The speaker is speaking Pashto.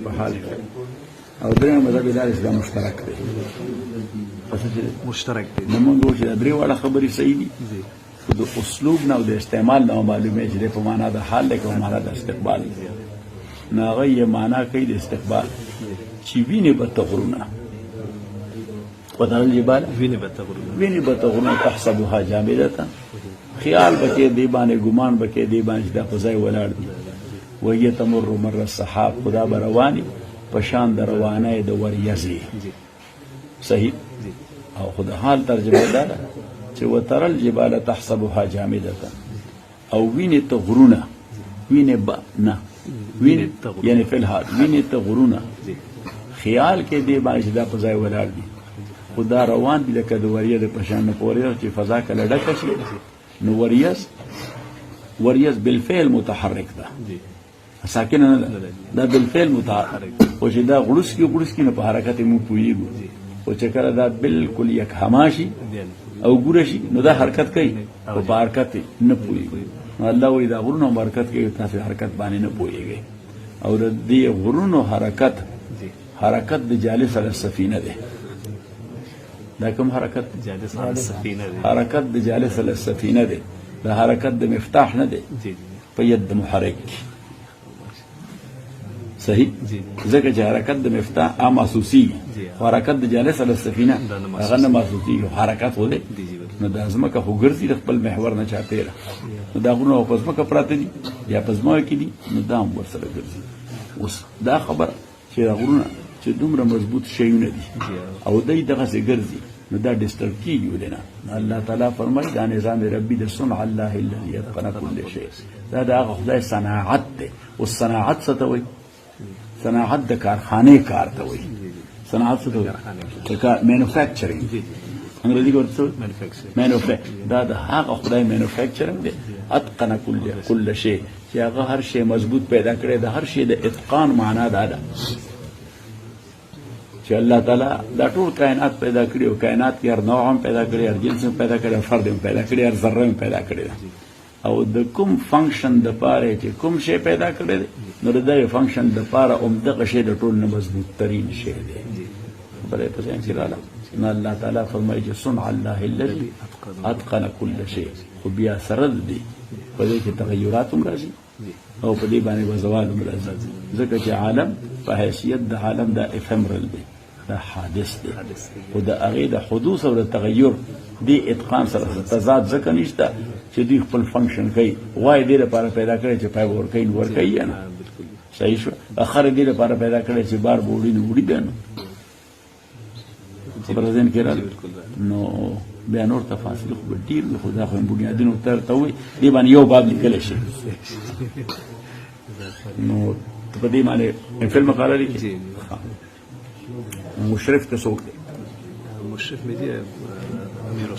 په حال او درېیم مذهب دا اسلام مشترک دی مشترک دی نو موږ وایو چې دا درې واړه خبرې صحیح دي خو د اسلوب نه او د استعمال نه معلومې چې په معنا د حال دی که په معنا د استقبال نو هغه یې معنا کوي د استقبال چې وینې به ته غرونه وترى الجبال وینې به ته غرونه تحسبها جامدة خیال به کې دی باندې ګمان به کې دی باندې دا په ځای ولاړ دي وهي تمر مر السحاب خدا به رواني په شان د روانۍ د وریځې صحیح او خدا حال ترجمه دا ده چې وترى الجبال تحسبها جامدة او وینې ته غرونه وینې به نه وینې یعنی فی الحال وینې ته غرونه خیال کې دی باندې دا په ځای ولاړ دي خدا روان دي لکه د وریځ په شان نه پورې چې فضا کله ډکه شي نو وریځ بالفعل متحرک ده ساکن نه دا بالفعل متحرک او چې دا غړوس کې نه په حرکت مو پويږي او چې کله دا بالکل یک هماشي او ګور شي نو دا حرکت کوي او په حرکت نه پويږي الله وی دا غرونو حرکت کوي تاسو حرکت باندې نه پويږي او د دې غرونو حرکت د جالس علی السفینه ده دا کوم حرکت جالس علی السفینه ده حرکت د جالس علی السفینه ده دا حرکت د مفتاح نه ده په ید محرک صحیح ځکه چې حرکت د مفتاح عام محسوسي او حرکت د جالس علی السفینه هغه نه محسوسي حرکت و ده نو د ازمکه خو ګرځي د خپل محور نه چاته نو دا غونو په ازمکه پراته دي یا په ازمکه کې دي نو دا هم ورسره ګرځي اوس دا خبر چې دا غرونه چې دومره مضبوط شیونه دي او دای دغه څه ګرځي نو دا ډیسټرب کیږي ولنه الله تعالی فرمایي دا نظام ربي د صنع الله الذي يتقن كل شيء دا هغه خدای صناعت ده او صناعت څه ته وایي صناعت د کارخانه کار ته وایي صناعت څه ته وایي مینوفیکچرینګ انګریزي ورته مینوفیکچر دا هغه خدای مینوفیکچرینګ ده اتقن كل شيء چې هغه هر شی مضبوط پیدا کړي د هر شی د اتقان معنا دا ده چې الله تعالی دا ټول کائنات پیدا کړي او کائنات کې هر نوع هم پیدا کړي هر جنس هم پیدا کړي فرد هم پیدا کړي هر ذره هم پیدا کړي او د کوم فنکشن د پاره چې کوم شی پیدا کړي نو د دې فنکشن د پاره عمده شی د ټول نه مضبوط ترين شی دی بلې په ځین کې رااله ان الله تعالی فرمایي چې صنع الله الذي اتقن كل شيء خو بیا سره دی په دې کې تغیرات هم راځي او په دې باندې وزوال هم راځي ځکه چې عالم په حیثیت د عالم د افمرل دی دا حادث دی او د هغې د حدوث او د تغیر دې اتقان سره تضاد ځکه نشته چې دوی خپل فنکشن کوي وایي دې لپاره پیدا کړی چې پای به ورکوي نو ورکوي یا نه صحیح شو اخر دې لپاره پیدا کړی چې بار به وړي نو وړي بیا نو خبره ذهن کې راغله نو بیا نور تفاصیل خو به ډېر وي خو دا خو بنیادینو ته وایي دې باندې یو باب لیکلی شي نو په دې باندې فلم مقاله لیکي مشرف ته څوک دی؟ مشرف مې دی امیر